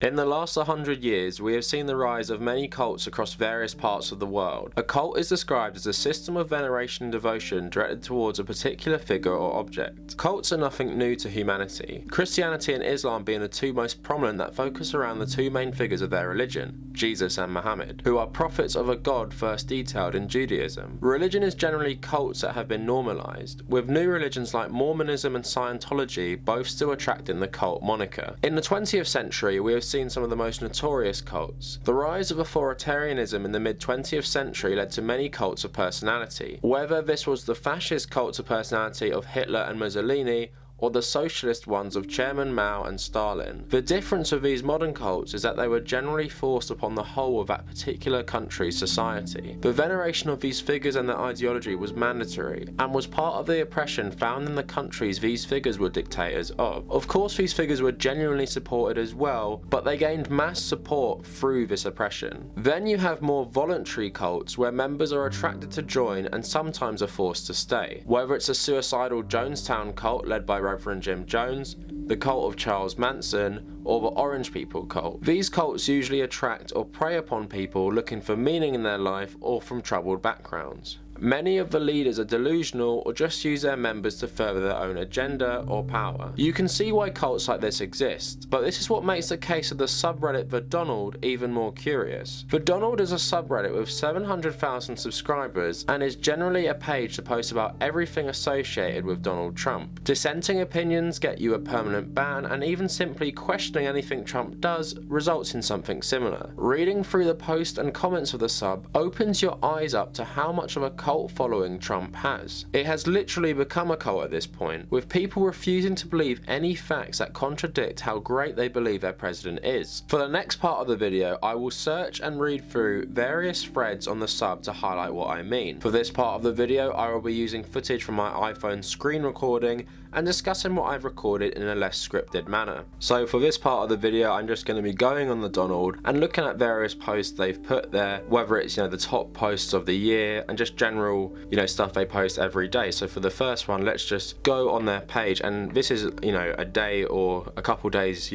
In the last 100 years, we have seen the rise of many cults across various parts of the world. A cult is described as a system of veneration and devotion directed towards a particular figure or object. Cults are nothing new to humanity, Christianity and Islam being the two most prominent that focus around the two main figures of their religion, Jesus and Muhammad, who are prophets of a god first detailed in Judaism. Religion is generally cults that have been normalized, with new religions like Mormonism and Scientology both still attracting the cult moniker. In the 20th century, we have seen some of the most notorious cults. The rise of authoritarianism in the mid-20th century led to many cults of personality. Whether this was the fascist cult of personality of Hitler and Mussolini, or the socialist ones of Chairman Mao and Stalin. The difference of these modern cults is that they were generally forced upon the whole of that particular country's society. The veneration of these figures and their ideology was mandatory, and was part of the oppression found in the countries these figures were dictators of. Of course, these figures were genuinely supported as well, but they gained mass support through this oppression. Then you have more voluntary cults where members are attracted to join and sometimes are forced to stay. Whether it's a suicidal Jonestown cult led by Reverend Jim Jones, the cult of Charles Manson, or the Orange People cult. These cults usually attract or prey upon people looking for meaning in their life or from troubled backgrounds. Many of the leaders are delusional or just use their members to further their own agenda or power. You can see why cults like this exist, but this is what makes the case of the subreddit rTheDonald even more curious. rTheDonald is a subreddit with 700,000 subscribers and is generally a page to post about everything associated with Donald Trump. Dissenting opinions get you a permanent ban, and even simply questioning anything Trump does results in something similar. Reading through the post and comments of the sub opens your eyes up to how much of a cult following Trump has. It has literally become a cult at this point, with people refusing to believe any facts that contradict how great they believe their president is. For the next part of the video, I will search and read through various threads on the sub to highlight what I mean. For this part of the video, I will be using footage from my iPhone screen recording and discussing what I've recorded in a less scripted manner. So for this part of the video, I'm just going to be going on rTheDonald and looking at various posts they've put there, whether it's, the top posts of the year and just general, stuff they post every day. So for the first one, let's just go on their page, and this is, a day or a couple days,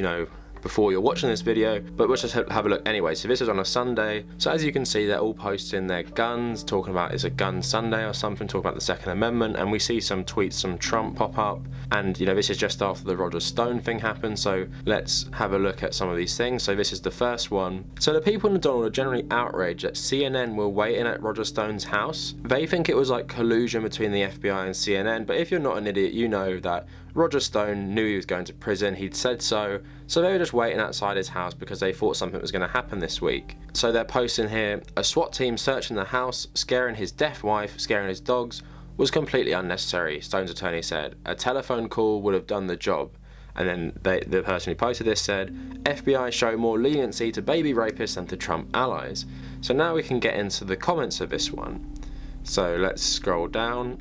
before you're watching this video, but we'll just have a look anyway. So this is on a Sunday, so as you can see, they're all posting their guns, talking about it's a gun Sunday or something, talking about the Second Amendment, and we see some tweets from Trump pop up, and this is just after the Roger Stone thing happened, so let's have a look at some of these things. So this is the first one. So the people in rTheDonald are generally outraged that CNN were waiting at Roger Stone's house. They think it was like collusion between the FBI and CNN, but if you're not an idiot, you know that Roger Stone knew he was going to prison, he'd said so they were just waiting outside his house because they thought something was going to happen this week. So they're posting here, a SWAT team searching the house, scaring his deaf wife, scaring his dogs, was completely unnecessary, Stone's attorney said. A telephone call would have done the job. And then the person who posted this said, FBI show more leniency to baby rapists than to Trump allies. So now we can get into the comments of this one. So let's scroll down.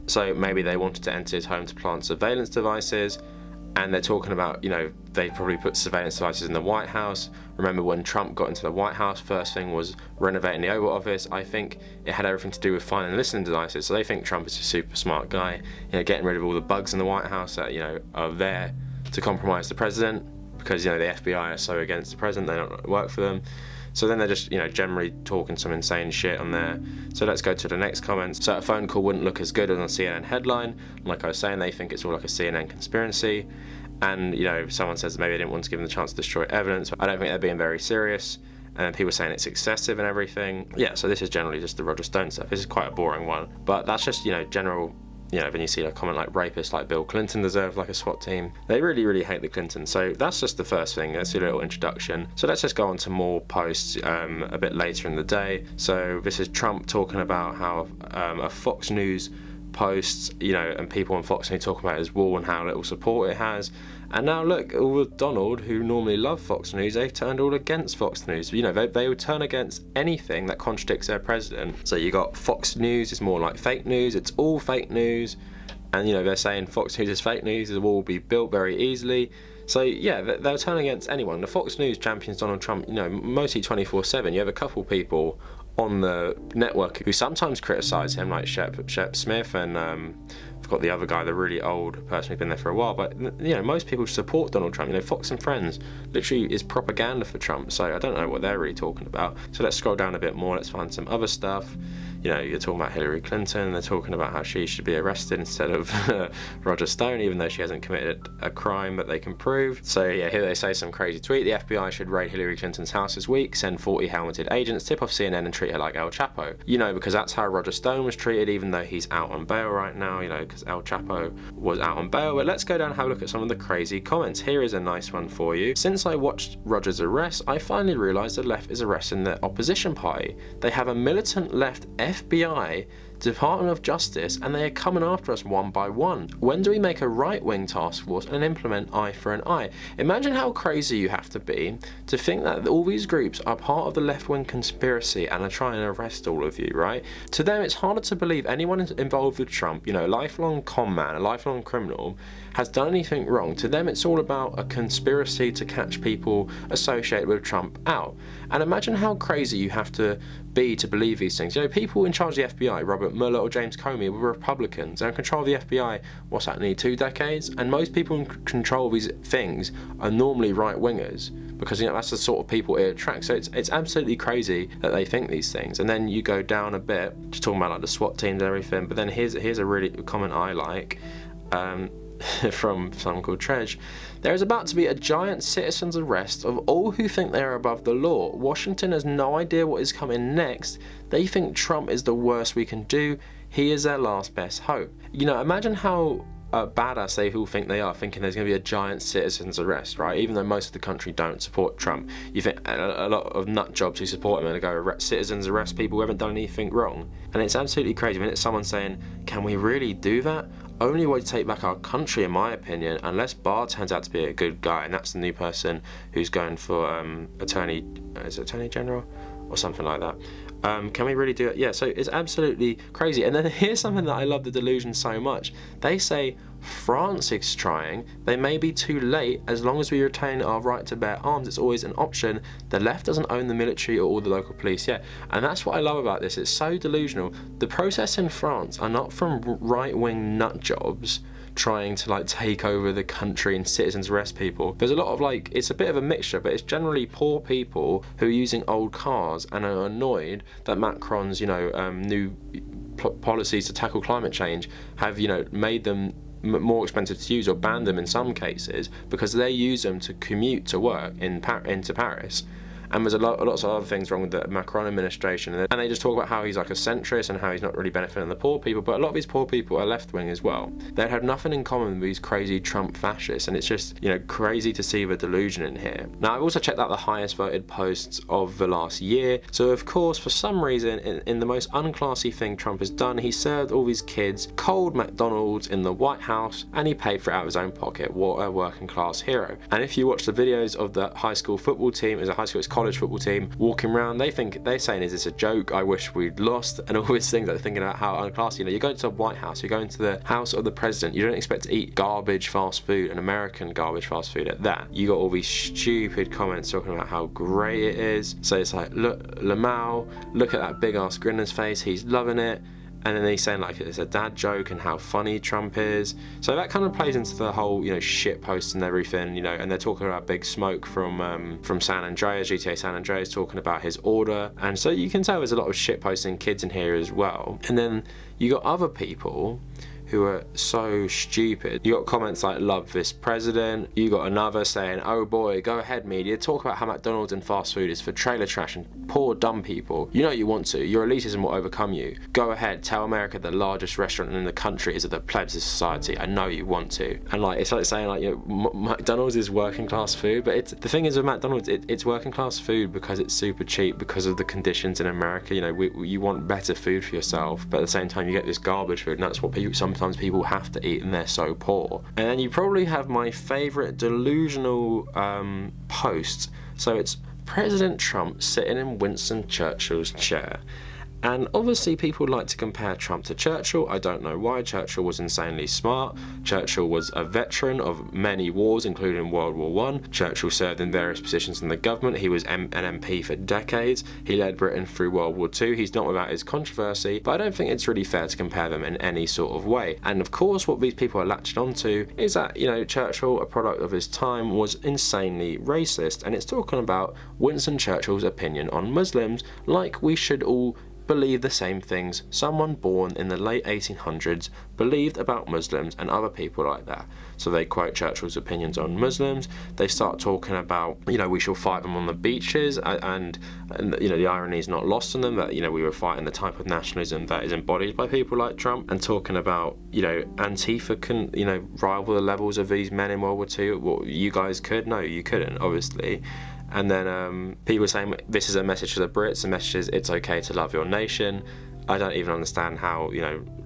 So maybe they wanted to enter his home to plant surveillance devices, and they're talking about, they probably put surveillance devices in the White House. Remember when Trump got into the White House, first thing was renovating the Oval Office. I think it had everything to do with finding listening devices. So they think Trump is a super smart guy, getting rid of all the bugs in the White House that, are there to compromise the president, because, the FBI are so against the president, they don't work for them. So then they're just, generally talking some insane shit on there. So let's go to the next comments. So a phone call wouldn't look as good as a CNN headline. Like I was saying, they think it's all like a CNN conspiracy. And, someone says maybe they didn't want to give them the chance to destroy evidence. But I don't think they're being very serious. And people saying it's excessive and everything. Yeah, so this is generally just the Roger Stone stuff. This is quite a boring one. But that's just, general... when you see a comment like rapists like Bill Clinton deserve like a SWAT team, they really, really hate the Clintons. So that's just the first thing. That's a little introduction. So let's just go on to more posts a bit later in the day. So this is Trump talking about how a Fox News post, and people on Fox News talking about his wall and how little support it has. And now look, all with Donald, who normally love Fox News, they've turned all against Fox News. They would turn against anything that contradicts their president. So you got Fox News, it's more like fake news, it's all fake news. And they're saying Fox News is fake news, the wall will be built very easily. So yeah, they'll turn against anyone. The Fox News champions Donald Trump, mostly 24/7. You have a couple people on the network who sometimes criticise him, like Shep Smith and I've got the other guy, the really old person who's been there for a while. But you know, most people support Donald Trump. You know, Fox and Friends literally is propaganda for Trump. So I don't know what they're really talking about. So let's scroll down a bit more. Let's find some other stuff. You know, you're talking about Hillary Clinton. They're talking about how she should be arrested instead of Roger Stone, even though she hasn't committed a crime that they can prove. So yeah, here they say some crazy tweet. The FBI should raid Hillary Clinton's house this week, send 40 helmeted agents, tip off CNN and treat her like El Chapo. You know, because that's how Roger Stone was treated, even though he's out on bail right now, you know, because El Chapo was out on bail. But let's go down and have a look at some of the crazy comments. Here is a nice one for you. Since I watched Roger's arrest, I finally realised the left is arresting the opposition party. They have a militant left FBI, Department of Justice, and they are coming after us one by one. When do we make a right-wing task force and implement eye for an eye? Imagine how crazy you have to be to think that all these groups are part of the left-wing conspiracy and are trying to arrest all of you, right? To them, it's harder to believe anyone involved with Trump, you know, a lifelong con man, a lifelong criminal, has done anything wrong. To them, it's all about a conspiracy to catch people associated with Trump out. And imagine how crazy you have to be to believe these things. You know, people in charge of the FBI, Robert Mueller or James Comey, were Republicans. They're in control of the FBI, what's that, nearly 2 decades? And most people in control of these things are normally right-wingers, because, you know, that's the sort of people it attracts. So it's absolutely crazy that they think these things. And then you go down a bit, just talking about like the SWAT teams and everything, but then here's a really comment I like. From someone called Trej. There is about to be a giant citizen's arrest of all who think they are above the law. Washington has no idea what is coming next. They think Trump is the worst we can do. He is their last best hope. You know, imagine how badass they all think they are, thinking there's going to be a giant citizen's arrest, right? Even though most of the country don't support Trump. You think a lot of nut jobs who support him are going to go citizens arrest people who haven't done anything wrong. And it's absolutely crazy. I mean, it's someone saying, can we really do that? Only way to take back our country, in my opinion, unless Barr turns out to be a good guy, and that's the new person who's going for Attorney General or something like that. Can we really do it? Yeah, so it's absolutely crazy. And then here's something that I love the delusion so much. They say France is trying. They may be too late. As long as we retain our right to bear arms, it's always an option. The left doesn't own the military or all the local police yet. And that's what I love about this. It's so delusional. The protests in France are not from right-wing nut jobs trying to like take over the country and citizens arrest people. There's a lot of like, it's a bit of a mixture, but it's generally poor people who are using old cars and are annoyed that Macron's, you know, new policies to tackle climate change have, you know, made them more expensive to use or banned them in some cases because they use them to commute to work into Paris. And there's lots of other things wrong with the Macron administration. And they just talk about how he's like a centrist and how he's not really benefiting the poor people. But a lot of these poor people are left-wing as well. They have nothing in common with these crazy Trump fascists. And it's just, you know, crazy to see the delusion in here. Now, I've also checked out the highest voted posts of the last year. So, of course, for some reason, in the most unclassy thing Trump has done, he served all these kids cold McDonald's in the White House and he paid for it out of his own pocket. What a working class hero. And if you watch the videos of the high school football team, it's college football team walking around, they're saying, is this a joke? I wish we'd lost, and all these things. They're thinking about how unclassy. You know, you're going to the White House, you're going to the house of the president. You don't expect to eat garbage fast food, and American garbage fast food at that. You got all these stupid comments talking about how great it is. So it's like, look, Lamau, look at that big ass grin on his face. He's loving it. And then he's saying like it's a dad joke and how funny Trump is. So that kind of plays into the whole, you know, shit posts and everything, you know. And they're talking about Big Smoke from San Andreas, GTA San Andreas, talking about his order. And so you can tell there's a lot of shit posting kids in here as well. And then you got other people who are so stupid. You got comments like, love this president. You got another saying, oh boy, go ahead media, talk about how McDonald's and fast food is for trailer trash and poor dumb people. You know you want to. Your elitism will overcome you. Go ahead, tell America the largest restaurant in the country is of the plebs of society. I know you want to. And like, it's like saying like, you know, McDonald's is working class food, but the thing is with McDonald's, it's working class food because it's super cheap because of the conditions in America. You know, you want better food for yourself, but at the same time you get this garbage food, and that's what sometimes people have to eat, and they're so poor. And then you probably have my favorite delusional post. So it's President Trump sitting in Winston Churchill's chair, And obviously people like to compare Trump to Churchill. I don't know why. Churchill was insanely smart. Churchill was a veteran of many wars, including World War I. Churchill served in various positions in the government. He was an MP for decades. He led Britain through World War II. He's not without his controversy, but I don't think it's really fair to compare them in any sort of way. And of course, what these people are latching onto is that, Churchill, a product of his time, was insanely racist. And it's talking about Winston Churchill's opinion on Muslims, like we should all believe the same things someone born in the late 1800s believed about Muslims and other people like that. So they quote Churchill's opinions on Muslims. They start talking about, we shall fight them on the beaches, and the irony is not lost on them that, we were fighting the type of nationalism that is embodied by people like Trump, and talking about, Antifa can, rival the levels of these men in World War II. Well, you guys could? No, you couldn't, obviously. And then people saying this is a message for the Brits. The message is it's okay to love your nation. I don't even understand how,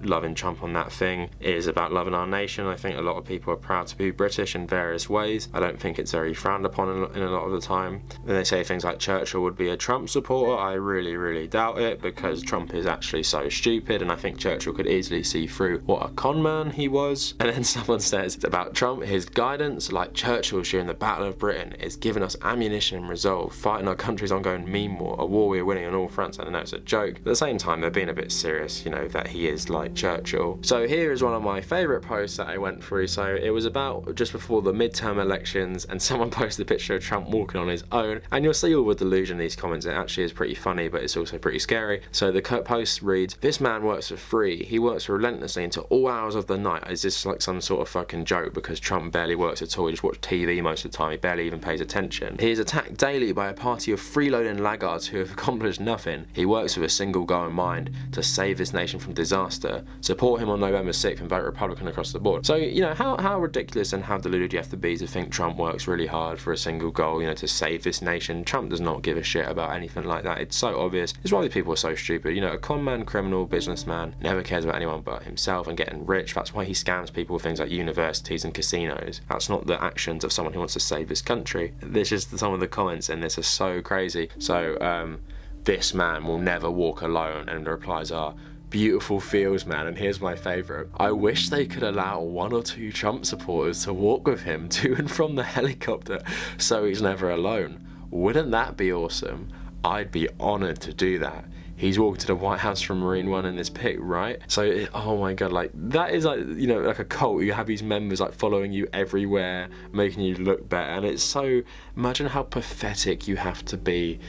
loving Trump on that thing is about loving our nation. I think a lot of people are proud to be British in various ways. I don't think it's very frowned upon in a lot of the time. Then they say things like Churchill would be a Trump supporter. I really, really doubt it, because Trump is actually so stupid, and I think Churchill could easily see through what a con man he was. And then someone says about Trump, his guidance, like Churchill's during the Battle of Britain, is giving us ammunition and resolve, fighting our country's ongoing meme war, a war we're winning on all fronts. And I know it's a joke, but at the same time they're being a bit serious, that he is like Churchill. So here is one of my favourite posts that I went through. So it was about just before the midterm elections, and someone posted a picture of Trump walking on his own, and you'll see all the delusion in these comments. It actually is pretty funny, but it's also pretty scary. So the post reads, "This man works for free. He works relentlessly into all hours of the night." Is this like some sort of fucking joke, because Trump barely works at all? He just watches TV most of the time. He barely even pays attention. He is attacked daily by a party of freeloading laggards who have accomplished nothing. He works with a single goal in mind: to save this nation from disaster. Support him on November 6th and vote Republican across the board. So, how ridiculous and how deluded you have to be to think Trump works really hard for a single goal, to save this nation. Trump does not give a shit about anything like that. It's so obvious. It's why these people are so stupid. A con man, criminal, businessman, never cares about anyone but himself and getting rich. That's why he scams people with things like universities and casinos. That's not the actions of someone who wants to save this country. This is some of the comments in this are so crazy. So, this man will never walk alone, and the replies are, "Beautiful fields, man." And here's my favourite: "I wish they could allow 1 or 2 Trump supporters to walk with him to and from the helicopter so he's never alone. Wouldn't that be awesome? I'd be honoured to do that." He's walked to the White House from Marine One in this pic, right? So, oh my god, like, that is like, like a cult. You have these members like following you everywhere, making you look better, and it's so, imagine how pathetic you have to be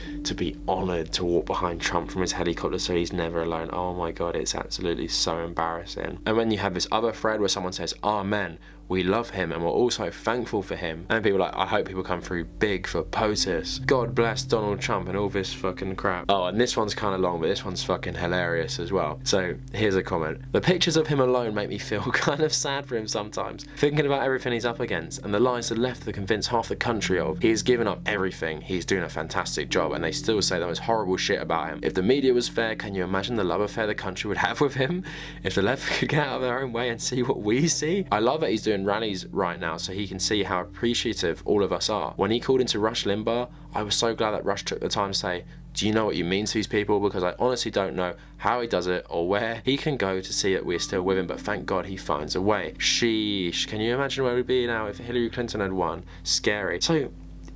honoured to walk behind Trump from his helicopter so he's never alone. Oh my god, it's absolutely so embarrassing. And when you have this other thread where someone says, "Amen, we love him and we're also thankful for him," and people are like, "I hope people come through big for POTUS. God bless Donald Trump," and all this fucking crap. Oh, and this one's kind of long, but this one's fucking hilarious as well. So here's a comment: "The pictures of him alone make me feel kind of sad for him sometimes, thinking about everything he's up against and the lies the left have convinced half the country of. He has given up everything. He's doing a fantastic job, and they still say the most horrible shit about him. If the media was fair, can you imagine the love affair the country would have with him? If the left could get out of their own way and see what we see." I love that he's doing rallies right now so he can see how appreciative all of us are. When he called into Rush Limbaugh, I was so glad that Rush took the time to say, "Do you know what you mean to these people? Because I honestly don't know how he does it or where he can go to see that we're still with him, but thank God he finds a way." Sheesh, can you imagine where we'd be now if Hillary Clinton had won? Scary. So,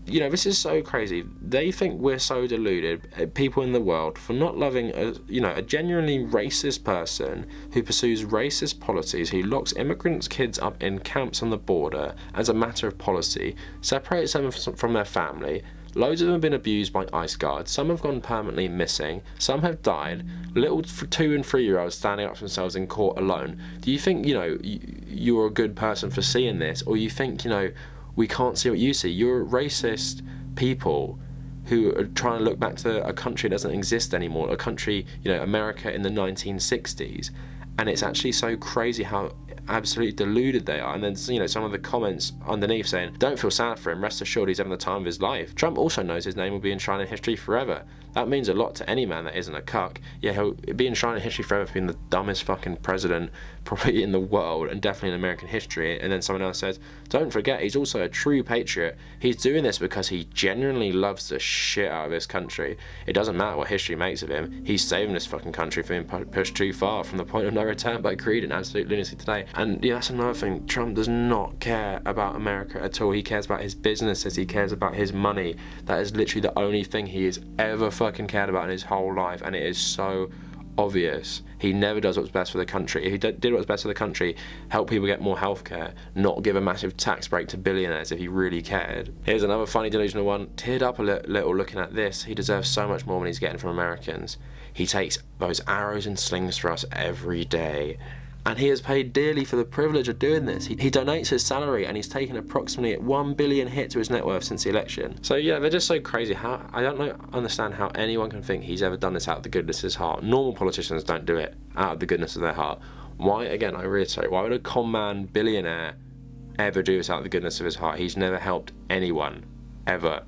this is so crazy. They think we're so deluded, people in the world, for not loving a genuinely racist person who pursues racist policies, who locks immigrants' kids up in camps on the border as a matter of policy, separates them from their family. Loads of them have been abused by ICE guards. Some have gone permanently missing. Some have died. Little 2 and 3-year-olds standing up for themselves in court alone. Do you think, you're a good person for seeing this? Or you think, we can't see what you see? You're racist people who are trying to look back to a country that doesn't exist anymore, a country, America in the 1960s. And it's actually so crazy how absolutely deluded they are. And then, you know, some of the comments underneath saying, don't feel sad for him, rest assured he's having the time of his life. Trump also knows his name will be enshrined in history forever. That means a lot to any man that isn't a cuck. Yeah, he'll be enshrined in history forever for being the dumbest fucking president probably in the world, and definitely in American history. And then someone else says, don't forget, he's also a true patriot. He's doing this because he genuinely loves the shit out of this country. It doesn't matter what history makes of him. He's saving this fucking country from being pushed too far from the point of no return by greed and absolute lunacy today. And yeah, that's another thing. Trump does not care about America at all. He cares about his businesses. He cares about his money. That is literally the only thing he has ever fucking cared about in his whole life, and it is so obvious. He never does what's best for the country. If he did what's best for the country, help people get more healthcare, not give a massive tax break to billionaires if he really cared. Here's another funny delusional one. Teared up a little looking at this. He deserves so much more than he's getting from Americans. He takes those arrows and slings for us every day. And he has paid dearly for the privilege of doing this. He donates his salary, and he's taken approximately 1 billion hit to his net worth since the election. So yeah, they're just so crazy. How I don't understand how anyone can think he's ever done this out of the goodness of his heart. Normal politicians don't do it out of the goodness of their heart. Why, again, I reiterate, why would a con man billionaire ever do this out of the goodness of his heart? He's never helped anyone, ever.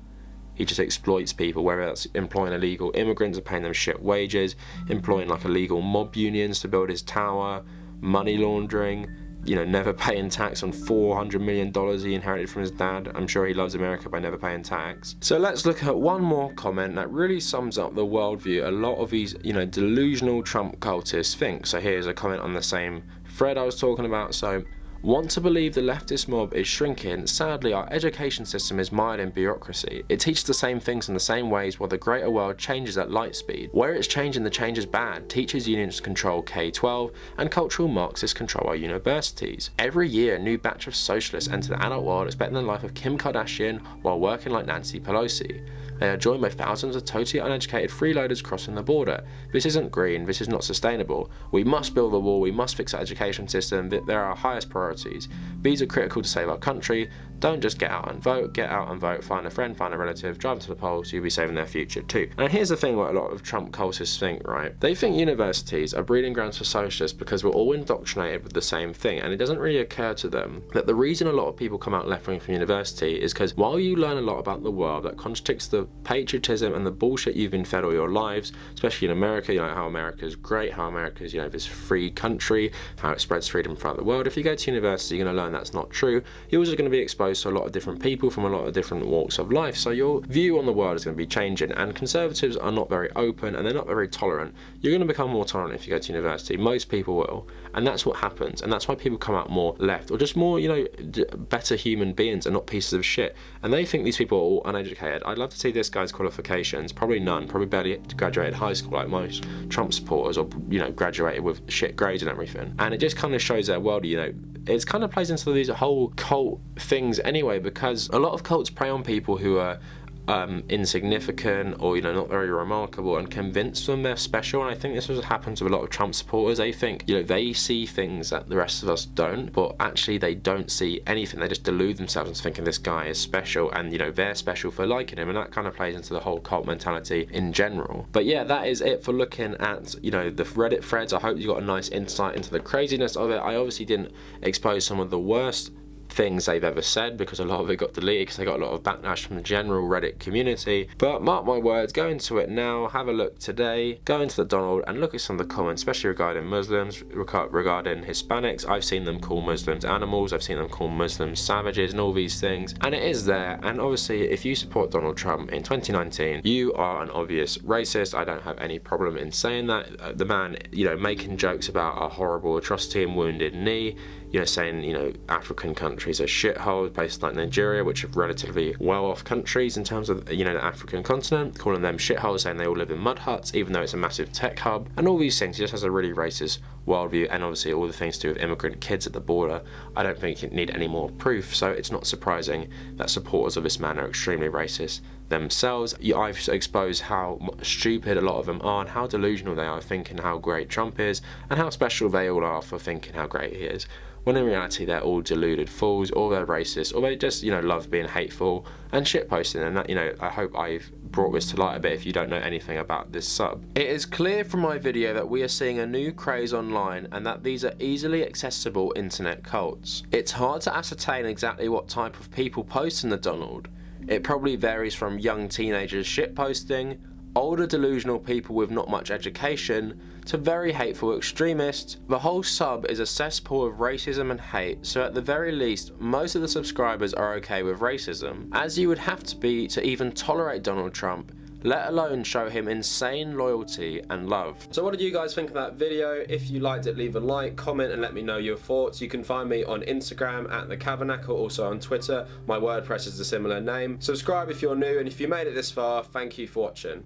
He just exploits people, whether that's employing illegal immigrants and paying them shit wages, employing like illegal mob unions to build his tower, money laundering, you know, never paying tax on $400 million he inherited from his dad. I'm sure he loves America by never paying tax. So let's look at one more comment that really sums up the worldview a lot of these, you know, delusional Trump cultists think. So here's a comment on the same thread I was talking about. So, want to believe the leftist mob is shrinking? Sadly, our education system is mired in bureaucracy. It teaches the same things in the same ways while the greater world changes at light speed. Where it's changing, the change is bad. Teachers' unions control K-12, and cultural Marxists control our universities. Every year, a new batch of socialists enter the adult world expecting the life of Kim Kardashian while working like Nancy Pelosi. They are joined by thousands of totally uneducated freeloaders crossing the border. This isn't green, this is not sustainable. We must build the wall, we must fix our education system, they're our highest priorities. These are critical to save our country. Don't just get out and vote, find a friend, find a relative, drive them to the polls, you'll be saving their future too. And here's the thing what a lot of Trump cultists think, right? They think universities are breeding grounds for socialists because we're all indoctrinated with the same thing, and it doesn't really occur to them that the reason a lot of people come out left-wing from university is because while you learn a lot about the world that contradicts the patriotism and the bullshit you've been fed all your lives, especially in America, you know, how America's great, how America's, you know, this free country, how it spreads freedom throughout the world. If you go to university, you're going to learn that's not true. You're also going to be exposed to a lot of different people from a lot of different walks of life, so your view on the world is going to be changing, and conservatives are not very open and they're not very tolerant. You're going to become more tolerant if you go to university. Most people will, and that's what happens, and that's why people come out more left, or just more, you know, better human beings and not pieces of shit. And they think these people are all uneducated. I'd love to see this guy's qualifications. Probably none, probably barely graduated high school like most Trump supporters, or, you know, graduated with shit grades and everything. And it just kind of shows their world, you know, it kind of plays into these whole cult things anyway, because a lot of cults prey on people who are insignificant or, you know, not very remarkable, and convince them they're special. And I think this has happened to a lot of Trump supporters. They think, you know, they see things that the rest of us don't, but actually they don't see anything. They just delude themselves into thinking this guy is special, and, you know, they're special for liking him, and that kind of plays into the whole cult mentality in general. But yeah, that is it for looking at, you know, the Reddit threads. I hope you got a nice insight into the craziness of it. I obviously didn't expose some of the worst things they've ever said, because a lot of it got deleted because they got a lot of backlash from the general Reddit community. But mark my words, go into it now, have a look today, go into the Donald and look at some of the comments, especially regarding Muslims, regarding Hispanics. I've seen them call Muslims animals, I've seen them call Muslims savages and all these things, and it is there. And obviously if you support Donald Trump in 2019, you are an obvious racist. I don't have any problem in saying that. The man, you know, making jokes about a horrible atrocity and Wounded Knee, you know, saying, you know, African countries are shitholes, places like Nigeria, which are relatively well-off countries in terms of, you know, the African continent, calling them shitholes, saying they all live in mud huts, even though it's a massive tech hub, and all these things. He just has a really racist worldview, and obviously all the things to do with immigrant kids at the border. I don't think you need any more proof, so it's not surprising that supporters of this man are extremely racist themselves. I've exposed how stupid a lot of them are and how delusional they are thinking how great Trump is, and how special they all are for thinking how great he is. when in reality they're all deluded fools, or they're racist, or they just, love being hateful and shitposting. And that, I hope I've brought this to light a bit if you don't know anything about this sub. It is clear from my video that we are seeing a new craze online, and that these are easily accessible internet cults. It's hard to ascertain exactly what type of people post in the Donald. It probably varies from young teenagers shitposting, older delusional people with not much education, to very hateful extremists. The whole sub is a cesspool of racism and hate, so at the very least, most of the subscribers are okay with racism, as you would have to be to even tolerate Donald Trump, let alone show him insane loyalty and love. So what did you guys think of that video? If you liked it, leave a like, comment, and let me know your thoughts. You can find me on Instagram at @TheCavernacle, also on Twitter. My WordPress is a similar name. Subscribe if you're new, and if you made it this far, thank you for watching.